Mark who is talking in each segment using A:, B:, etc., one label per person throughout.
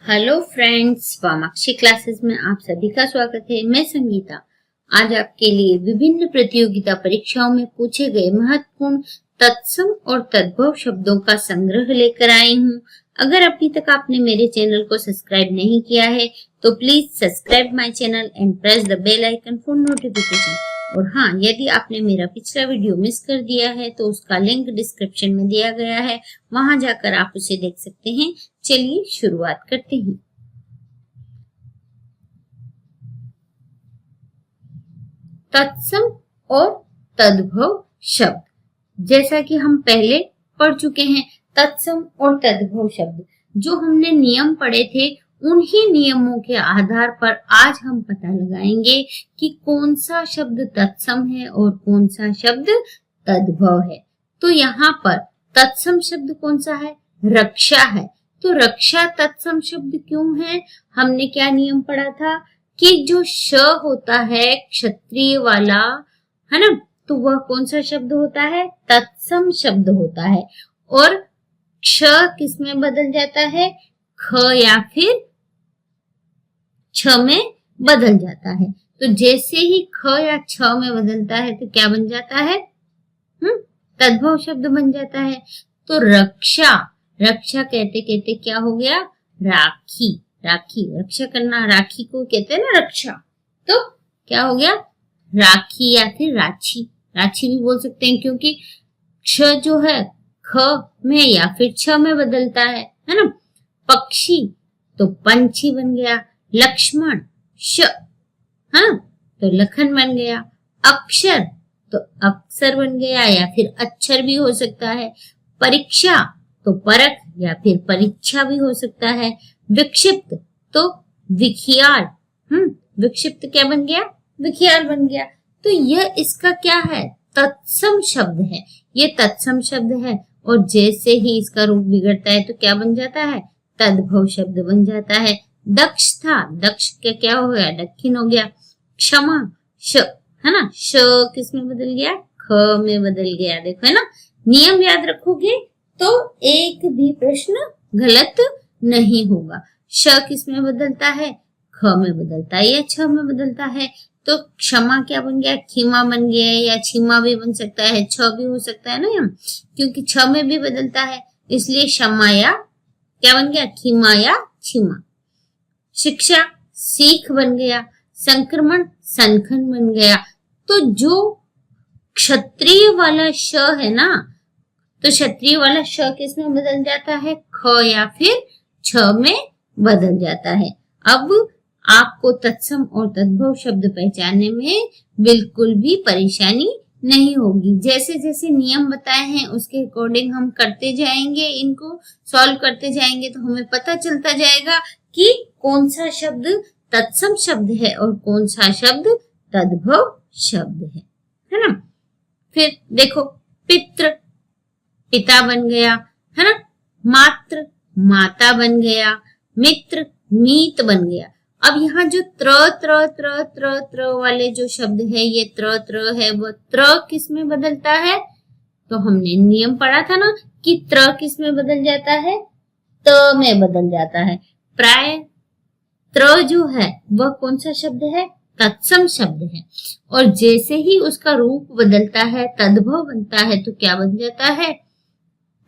A: Hello friends, वामाक्षी classes में आप सभी का स्वागत है। मैं संगीता आज आपके लिए विभिन्न प्रतियोगिता परीक्षाओं में पूछे गए महत्वपूर्ण तत्सम और तद्भव शब्दों का संग्रह लेकर आई हूँ। अगर अभी तक आपने मेरे चैनल को सब्सक्राइब नहीं किया है तो please subscribe my channel and press the bell icon for notification. और हाँ, यदि आपने मेरा पिछला वीडियो मिस कर दिया है तो उसका लिंक डिस्क्रिप्शन में दिया गया है, वहां जाकर आप उसे देख सकते हैं। चलिए शुरुआत करते हैं। तत्सम और तद्भव शब्द, जैसा कि हम पहले पढ़ चुके हैं, तत्सम और तद्भव शब्द जो हमने नियम पढ़े थे, उन्हीं नियमों के आधार पर आज हम पता लगाएंगे कि कौन सा शब्द तत्सम है और कौन सा शब्द तद्भव है। तो यहाँ पर तत्सम शब्द कौन सा है? रक्षा है। तो रक्षा तत्सम शब्द क्यों है? हमने क्या नियम पढ़ा था कि जो श होता है क्षत्रिय वाला, है ना, तो वह कौन सा शब्द होता है? तत्सम शब्द होता है। और क्ष किस में बदल जाता है? ख या फिर छ में बदल जाता है। तो जैसे ही ख या छ में बदलता है तो क्या बन जाता है? तद्भव शब्द बन जाता है। तो रक्षा, रक्षा कहते कहते क्या हो गया? राखी। राखी, रक्षा करना, राखी को कहते हैं ना रक्षा। तो क्या हो गया? राखी या फिर राछी। राछी भी बोल सकते हैं क्योंकि क्ष जो है ख में या फिर छ में बदलता है ना। पक्षी तो पंछी बन गया। लक्ष्मण श, हाँ, तो लखन बन गया। अक्षर तो अक्षर बन गया या फिर अक्षर भी हो सकता है। परीक्षा तो परख या फिर परीक्षा भी हो सकता है। विक्षिप्त तो विखियाल, विक्षिप्त क्या बन गया? विखियाल बन गया। तो यह इसका क्या है? तत्सम शब्द है। ये तत्सम शब्द है और जैसे ही इसका रूप बिगड़ता है तो क्या बन जाता है? तद्भव शब्द बन जाता है। दक्ष था, दक्ष क्या हो गया? दक्षिण हो गया। क्षमा श, है ना, श किस में बदल गया? ख में बदल गया। देखो, है ना, नियम याद रखोगे तो एक भी प्रश्न गलत नहीं होगा। श किस में बदलता है? ख में बदलता है या छ में बदलता है। तो क्षमा क्या बन गया? खीमा बन गया, या छीमा भी बन सकता है, छ भी हो सकता है ना, क्योंकि छ में भी बदलता है, इसलिए क्षमा या क्या बन गया? खीमा या छीमा। शिक्षा सीख बन गया। संक्रमण सनखन बन गया। तो जो क्षत्रिय वाला श है ना, तो क्षत्रिय वाला श किस में बदल जाता है? ख या फिर छ में बदल जाता है। अब आपको तत्सम और तद्भव शब्द पहचानने में बिल्कुल भी परेशानी नहीं होगी। जैसे जैसे नियम बताए हैं उसके अकॉर्डिंग हम करते जाएंगे, इनको सॉल्व करते जाएंगे तो हमें पता चलता जाएगा कि कौन सा शब्द तत्सम शब्द है और कौन सा शब्द तद्भव शब्द है ना। फिर देखो, पितृ पिता बन गया, है ना। मात्र माता बन गया। मित्र मीत बन गया। अब यहाँ जो त्र त्र त्र त्र त्र वाले जो शब्द है, ये त्र त्र है, वो त्र किस में बदलता है? तो हमने नियम पढ़ा था ना कि त्र किस में बदल जाता है? त में बदल जाता है। प्राय त्र जो है वह कौन सा शब्द है? तत्सम शब्द है। और जैसे ही उसका रूप बदलता है, तद्भव बनता है, तो क्या बन जाता है?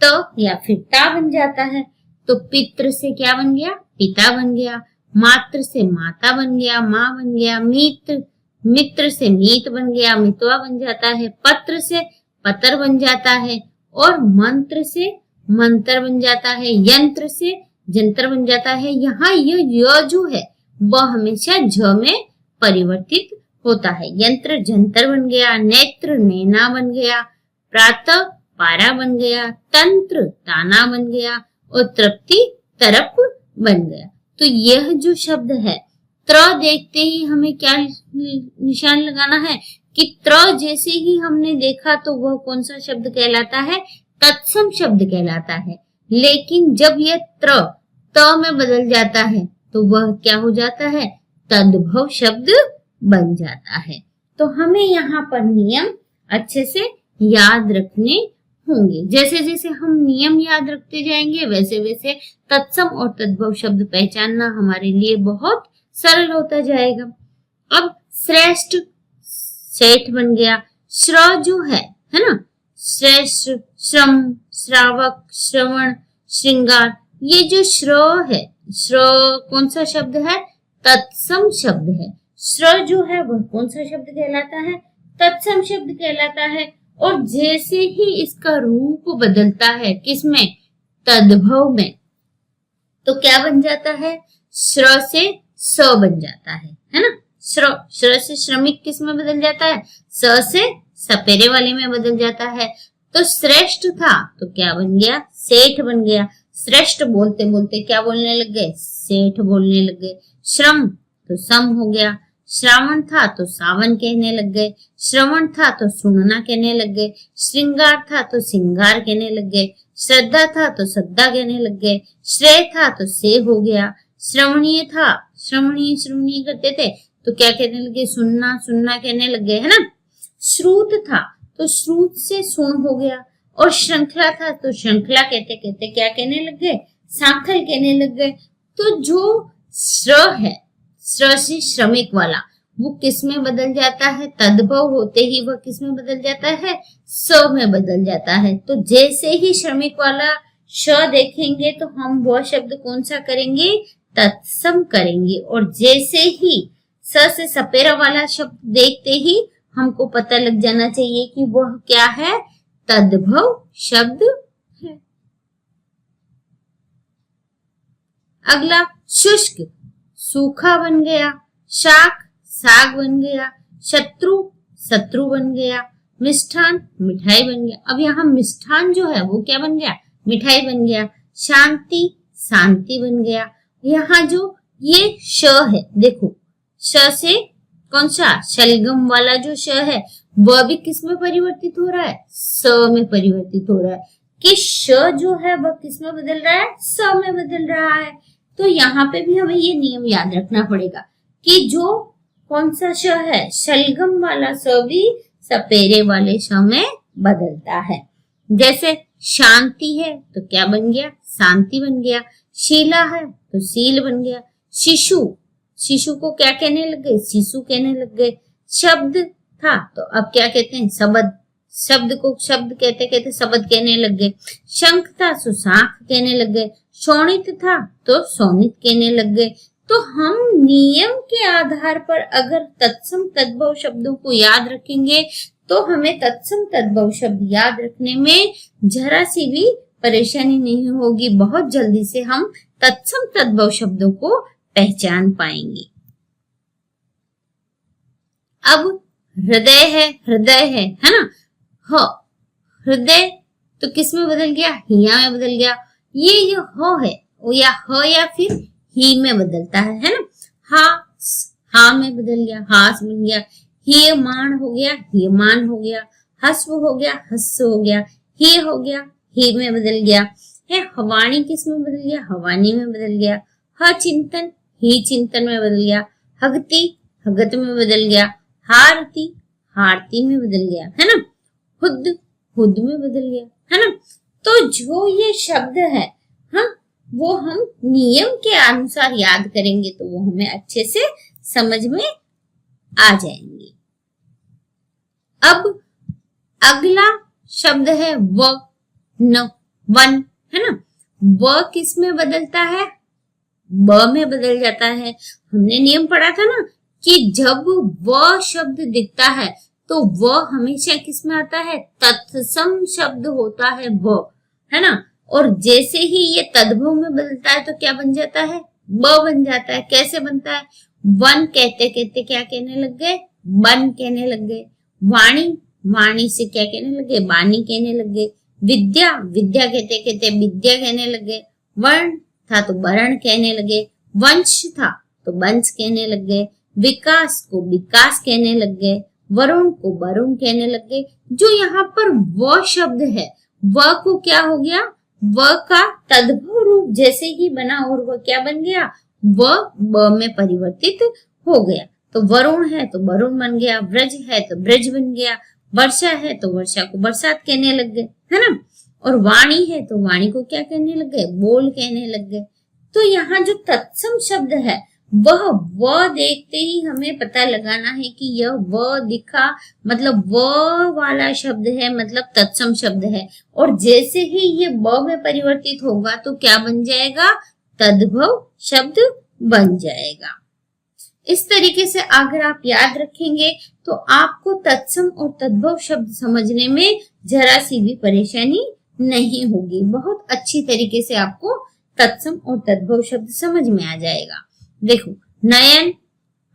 A: त या फिर ता बन जाता है। तो पितृ से क्या बन गया? पिता बन गया। मात्र से माता बन गया, माँ बन गया। मित्र, मित्र से मीत बन गया, मितवा बन जाता है। पत्र से पतर बन जाता है और मंत्र से मंत्र बन जाता है। यंत्र से जंतर बन जाता है। यहाँ ये जो है वह हमेशा झ में परिवर्तित होता है। यंत्र जंतर बन गया। नेत्र नैना बन गया। प्रातः पारा बन गया। तंत्र ताना बन गया और तृप्ति तरप बन गया। तो यह जो शब्द है, त्र देखते ही हमें क्या निशान लगाना है कि त्र जैसे ही हमने देखा तो वह कौन सा शब्द कहलाता है? तत्सम शब्द कहलाता है। लेकिन जब यह त्र त में बदल जाता है तो वह क्या हो जाता है? तद्भव शब्द बन जाता है। तो हमें यहाँ पर नियम अच्छे से याद रखने होंगे। जैसे जैसे हम नियम याद रखते जाएंगे वैसे वैसे तत्सम और तद्भव शब्द पहचानना हमारे लिए बहुत सरल होता जाएगा। अब श्रेष्ठ, सेठ बन गया। श्र जो है ना, श्रेष्ठ, श्रम, श्रावक, श्रवण, श्रृंगार, ये जो श्र है, श्र कौन सा शब्द है? तत्सम शब्द है। श्र जो है वह कौन सा शब्द कहलाता है? तत्सम शब्द कहलाता है। और जैसे ही इसका रूप बदलता है, किसमें? तद्भव में, तो क्या बन जाता है? श्र से स बन जाता है ना। श्र से श्रमिक किस में बदल जाता है? स से सपेरे वाले में बदल जाता है। तो श्रेष्ठ था तो क्या बन गया? सेठ बन गया। श्रेष्ठ बोलते बोलते क्या बोलने लग गए? सेठ बोलने लग गए। श्रम तो सम हो गया। श्रावण था तो सावन कहने लग गए। श्रवण था तो सुनना कहने लग गए। श्रृंगार था तो सिंगार कहने लग गए। श्रद्धा था तो श्रद्धा कहने लग गए। श्रेय था तो से हो गया। श्रवणीय था, श्रवणीय श्रवणीय करते थे तो क्या कहने लगे? सुनना सुनना कहने लग गए, है ना। श्रुत था तो श्रुत से सुन हो गया। और श्रृंखला था तो श्रृंखला कहते कहते क्या कहने लग गए? सांखल कहने लग गए। तो जो श्र है, श्र से श्रमिक वाला, वो किस में बदल जाता है? तद्भव होते ही वह किस में बदल जाता है? स में बदल जाता है। तो जैसे ही श्रमिक वाला श देखेंगे तो हम वह शब्द कौन सा करेंगे? तत्सम करेंगे। और जैसे ही स से सपेरा वाला शब्द देखते ही हमको पता लग जाना चाहिए कि वह क्या है? तद्भव शब्द है। अगला शुष्क, सूखा बन गया। शाक, साग बन गया। शत्रु, शत्रु बन गया। मिष्ठान, मिठाई बन गया। अब यहाँ मिष्ठान जो है वो क्या बन गया? मिठाई बन गया। शांति, शांति बन गया। यहाँ जो ये श है, देखो श से कौन सा? शलगम वाला जो श है वह भी किस में परिवर्तित हो रहा है? स में परिवर्तित हो रहा है। कि श जो है वह किस में बदल रहा है? स में बदल रहा है। तो यहाँ पे भी हमें ये नियम याद रखना पड़ेगा कि जो कौन सा श है, शलगम वाला स भी सपेरे वाले श में बदलता है। जैसे शांति है तो क्या बन गया? शांति बन गया। शीला है तो सील बन गया। शिशु, शिशु को क्या कहने लग गए? शिशु कहने लग गए। शब्द था तो अब क्या कहते हैं? शब्द, शब्द को शब्द कहते कहते शब्द कहने लग गए। शंख था तो शाख कहने लग गए। शोणित था तो सोनित कहने लग गए। तो हम नियम के आधार पर अगर तत्सम तद्भव शब्दों को याद रखेंगे तो हमें तत्सम तद्भव शब्द याद रखने में जरा सी भी परेशानी नहीं होगी। बहुत जल्दी से हम तत्सम तद्भव शब्दों को पहचान पाएंगे। अब हृदय है, हृदय है ना। ह, हृदय तो किस में बदल गया? हिया में बदल गया। ये जो ह है वो या ह या फिर ही में बदलता है ना। हा में बदल गया, हास बन गया। हीयमान हो गया, हीयमान हो गया। हस्व हो गया, हस्व हो गया। ही हो गया, ही में बदल गया है। हवाणी किस में बदल गया? हवानी में बदल गया। ह चिंतन, ही चिंतन में बदल गया। हगति, हगत में बदल गया। हारती, हारती में बदल गया, है ना। हुद, हुद में बदल गया, है ना। तो जो ये शब्द है, हाँ, वो हम नियम के अनुसार याद करेंगे तो वो हमें अच्छे से समझ में आ जाएंगे। अब अगला शब्द है व, न, वन, है ना। व किस में बदलता है? ब में बदल जाता है। हमने नियम पढ़ा था ना कि जब व शब्द दिखता है तो व हमेशा किस में आता है? तत्सम शब्द होता है व, है ना। और जैसे ही ये तद्भव में बदलता है तो क्या बन जाता है? ब बन जाता है। कैसे बनता है? वन कहते कहते क्या कहने लग गए? बन कहने लग गए। वाणी, वाणी से क्या कहने लगे? बानी कहने लग गए। विद्या, विद्या कहते कहते विद्या कहने लग गए। वर्ण था तो वर्ण कहने लगे। वंश था तो वंश कहने लग गए। विकास को विकास कहने लग गए। वरुण को वरुण कहने लग गए। जो यहाँ पर व शब्द है, व को क्या हो गया? व का तद्भव रूप जैसे ही बना और वह क्या बन गया? व ब में परिवर्तित हो गया। तो वरुण है तो वरुण बन गया। ब्रज है तो ब्रज बन गया। वर्षा है तो वर्षा को बरसात कहने लग गए, है ना। और वाणी है तो वाणी को क्या कहने लग गए, बोल कहने लग गए। तो यहाँ जो तत्सम शब्द है वह व देखते ही हमें पता लगाना है कि यह व दिखा मतलब व वाला शब्द है, मतलब तत्सम शब्द है। और जैसे ही ये ब में परिवर्तित होगा तो क्या बन जाएगा, तद्भव शब्द बन जाएगा। इस तरीके से अगर आप याद रखेंगे तो आपको तत्सम और तद्भव शब्द समझने में जरा सी भी परेशानी नहीं होगी। बहुत अच्छी तरीके से आपको तत्सम और तद्भव शब्द समझ में आ जाएगा। देखो, नयन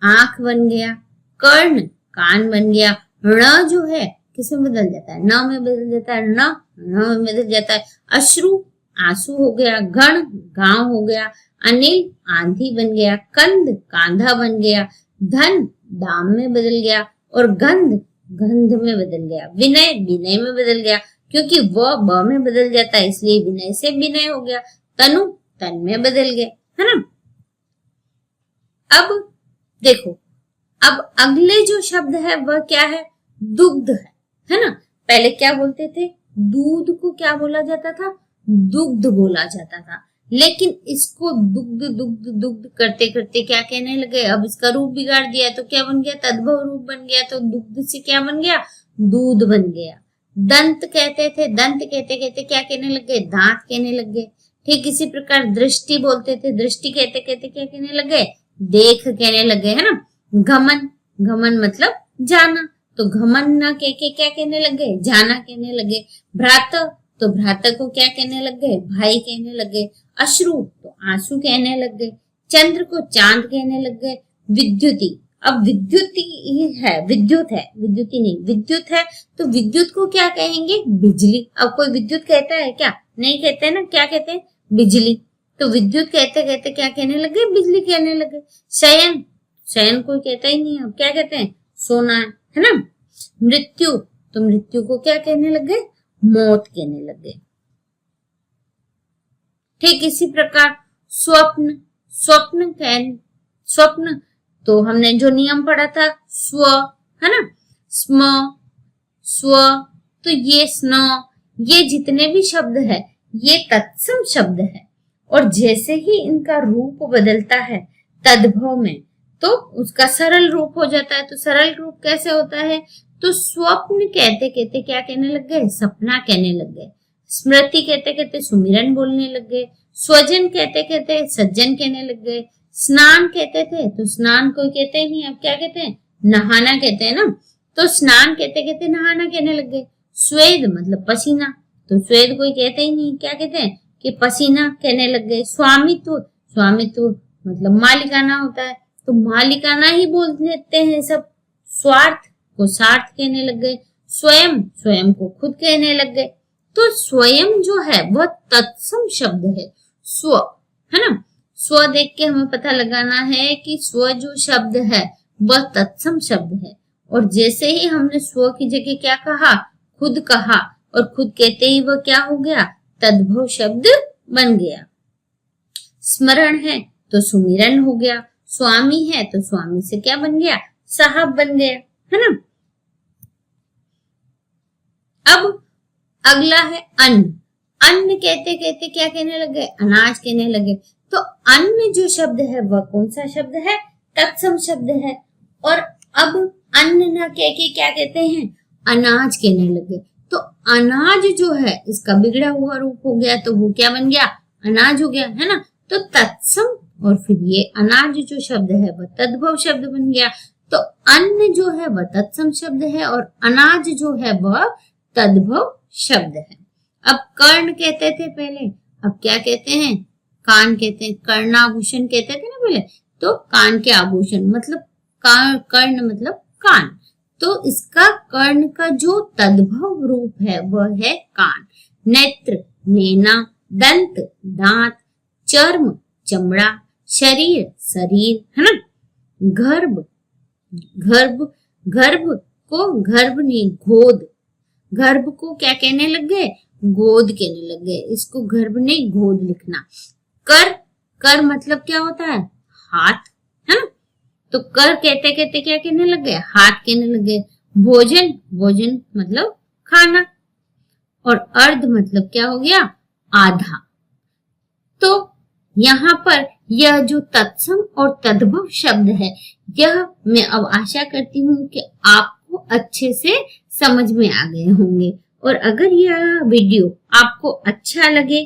A: आंख बन गया, कर्ण कान बन गया, ण जो है किसमें बदल जाता है, न में बदल जाता है, न में बदल जाता है, अश्रु आंसू हो गया, गण गांव हो गया, अनिल आंधी बन गया, कंद कांधा बन गया, धन दाम में बदल गया और गंध गंध में बदल गया, विनय विनय में बदल गया, क्योंकि वह ब में बदल जाता है इसलिए विनय से विनय हो गया, तनु तन में बदल गया, है ना। अब देखो, अब अगले जो शब्द है वह क्या है, दुग्ध है ना। पहले क्या बोलते थे, दूध को क्या बोला जाता था, दुग्ध बोला जाता था, लेकिन इसको दुग्ध दुग्ध दुग्ध करते करते क्या कहने लगे, अब इसका रूप बिगाड़ दिया तो क्या बन गया, तद्भव रूप बन गया। तो दुग्ध से क्या बन गया, दूध बन गया। दंत कहते थे, दंत कहते कहते क्या कहने लग गए, दांत कहने लग गए। ठीक इसी प्रकार दृष्टि बोलते थे, दृष्टि कहते कहते क्या कहने लग गए, देख कहने लग गए, है ना। घमन, घमन मतलब जाना, तो घमन न कह के क्या कहने लग गए, जाना कहने लगे। भ्रात, तो भ्राता को क्या कहने लग गए, भाई कहने लग गए। अश्रु तो आंसू कहने लग गए। चंद्र को चांद कहने लग गए। विद्युती, अब विद्युती है, विद्युत है, विद्युती नहीं, विद्युत है तो विद्युत को क्या कहेंगे, बिजली। अब कोई विद्युत कहता है क्या, नहीं कहते ना, क्या कहते हैं, बिजली। तो विद्युत कहते कहते क्या कहने लगे, बिजली कहने लगे। शयन, शयन कोई कहता ही नहीं, अब क्या कहते हैं, सोना, है ना। मृत्यु, तो मृत्यु को क्या कहने लगे, मौत कहने लगे। ठीक इसी प्रकार स्वप्न, स्वप्न स्वप्न तो हमने जो नियम पढ़ा था, स्व, है ना, स्म, स्व, तो ये स्न, ये जितने भी शब्द है ये तत्सम शब्द है। और जैसे ही इनका रूप बदलता है तद्भव में तो उसका सरल रूप हो जाता है। तो सरल रूप कैसे होता है, तो स्वप्न कहते कहते क्या कहने लग गए, सपना कहने लग गए। स्मृति कहते कहते सुमिरन बोलने लग गए। स्वजन कहते कहते सज्जन कहने लग गए। स्नान कहते थे तो स्नान कोई कहते ही नहीं, अब क्या कहते हैं, नहाना कहते हैं ना, तो स्नान कहते कहते नहाना कहने लग गए। स्वेद मतलब पसीना, तो स्वेद कोई कहते ही नहीं, क्या कहते हैं कि पसीना कहने लग गए। स्वामित्व, स्वामित्व मतलब मालिकाना होता है, तो मालिकाना ही बोल देते हैं सब। स्वार्थ को सार्थ कहने लग गए। स्वयं, स्वयं को खुद कहने लग गए। तो स्वयं जो है वह तत्सम शब्द है, स्व, है ना। स्व देख के हमें पता लगाना है कि स्व जो शब्द है वह तत्सम शब्द है। और जैसे ही हमने स्व की जगह क्या कहा, खुद कहा, और खुद कहते ही वह क्या हो गया, तद्भव शब्द बन गया। स्मरण है तो सुमिरन हो गया। स्वामी है तो स्वामी से क्या बन गया, साहब बन गया, है ना। अब अगला है अन्न। अन्न कहते कहते क्या कहने लगे, अनाज कहने लगे। तो अन्न जो शब्द है वह कौन सा शब्द है, तत्सम शब्द है। और अब अन्न न कह के क्या कहते हैं, अनाज कहने लगे। तो अनाज जो है इसका बिगड़ा हुआ रूप हो गया, तो वो क्या बन गया, अनाज हो गया, है ना। तो तत्सम और फिर ये अनाज जो शब्द है वह तद्भव शब्द बन गया। तो अन्न जो है वह तत्सम शब्द है और अनाज जो है वह तद्भव शब्द है। अब कर्ण कहते थे पहले, अब क्या कहते हैं, कान कहते हैं। कर्णाभूषण कहते थे ना पहले, तो कान के आभूषण मतलब कर्ण मतलब कान। तो इसका कर्ण का जो तद्भव रूप है वह है कान। नेत्र नैना, दंत दांत, चर्म चमड़ा, शरीर शरीर, है ना। गर्भ, गर्भ, गर्भ को गर्भ नहीं गोद, गर्भ को क्या कहने लग गए, गोद कहने लग गए। इसको गर्भ नहीं गोद लिखना। कर, कर मतलब क्या होता है, हाथ, है ना। तो कर कहते कहते क्या कहने लग गए, हाथ कहने लग गए। भोजन, भोजन मतलब खाना। और अर्ध मतलब क्या हो गया, आधा। तो यहाँ पर यह जो तत्सम और तद्भव शब्द है, यह मैं अब आशा करती हूँ कि आपको अच्छे से समझ में आ गए होंगे। और अगर यह वीडियो आपको अच्छा लगे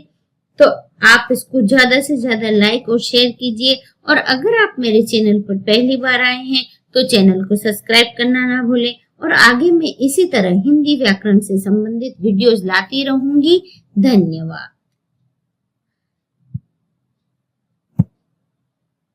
A: तो आप इसको ज्यादा से ज्यादा लाइक और शेयर कीजिए। और अगर आप मेरे चैनल पर पहली बार आए हैं तो चैनल को सब्सक्राइब करना ना भूलें। और आगे मैं इसी तरह हिंदी व्याकरण से संबंधित वीडियोस लाती रहूंगी। धन्यवाद।